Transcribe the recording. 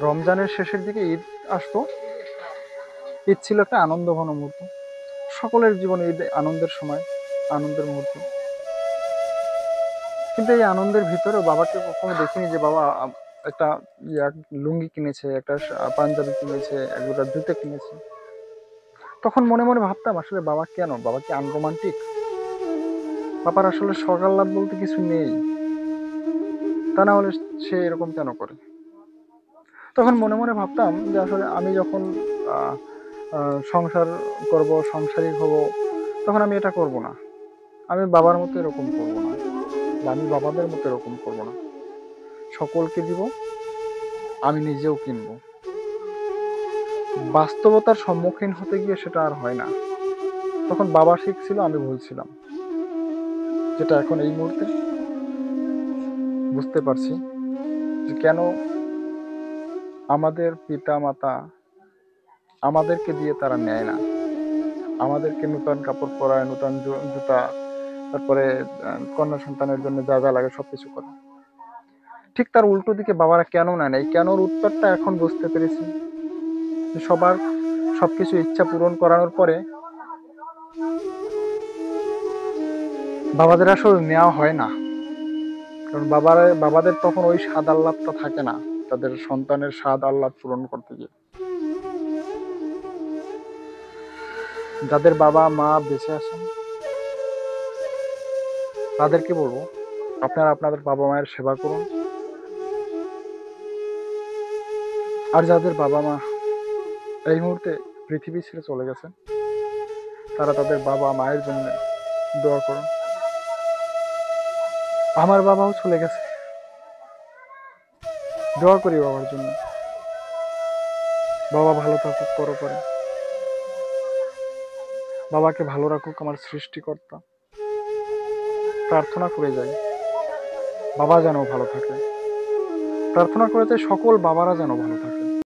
রমজানের শেষের দিকে ঈদ আসতো। ঈদ ছিল একটা আনন্দঘন মুহূর্ত। সকলের জীবনে ঈদ আনন্দের সময়, আনন্দের মুহূর্ত। কিন্তু এই আনন্দের ভিতরেও বাবাকে কখনো দেখিনি যে বাবা একটা ইয়া লুঙ্গি কিনেছে, একটা পাঞ্জাবি কিনেছে, এক দুটা জুতো কিনেছে। তখন মনে মনে ভাবতাম, আসলে বাবা কেন, বাবা কি আনরোমান্টিক? বাবার আসলে শখ আহ্লাদ বলতে কিছু নেই, তা না হলে সে এরকম কেন করে? তখন মনে মনে ভাবতাম যে আসলে আমি যখন আহ, সংসার করব, সংসারিক হব, তখন আমি এটা করব না। আমি বাবার মতো এরকম করব না, বা আমি বাবাদের মতো এরকম করব না। সকলকে দিব, আমি নিজেও কিনবো। বাস্তবতার সম্মুখীন হতে গিয়ে সেটা আর হয় না। তখন বাবা শিখছিল, আমি ভুলছিলাম। যেটা এখন এই মুহূর্তে বুঝতে পারছি যে কেন আমাদের পিতা মাতা আমাদেরকে দিয়ে তারা নেয় না। আমাদেরকে নূতন কাপড় পরায়, নূতন জুতা, তারপরে কন্যা সন্তানের জন্য যা যা লাগে সবকিছু করে। ঠিক তার উল্টো দিকে বাবারা কেন নেয় না, এই কেনর উত্তরটা এখন বুঝতে পেরেছি। যে সবার সবকিছু ইচ্ছা পূরণ করানোর পরে বাবাদের আসলে নেওয়া হয় না। কারণ বাবাদের তখন ওই স্বাদ আহ্লাদটা থাকে না, তাদের সন্তানের স্বাদ আহ্লাদ পূরণ করতে গিয়ে। যাদের বাবা মা বেঁচে আছেন তাদেরকে বলবো, আপনারা আপনাদের বাবা মায়ের সেবা করুন। আর যাদের বাবা মা এই মুহূর্তে পৃথিবী ছেড়ে চলে গেছেন, তারা তাদের বাবা মায়ের জন্য দোয়া করুন। আমার বাবাও চলে গেছে, দোয়া করি বাবার জন্য। বাবা ভালো থাকুক পরপরে, বাবাকে ভালো রাখুক আমার সৃষ্টিকর্তা। প্রার্থনা করে যাই বাবা যেন ভালো থাকে, প্রার্থনা করে যাই সকল বাবারা যেন ভালো থাকে।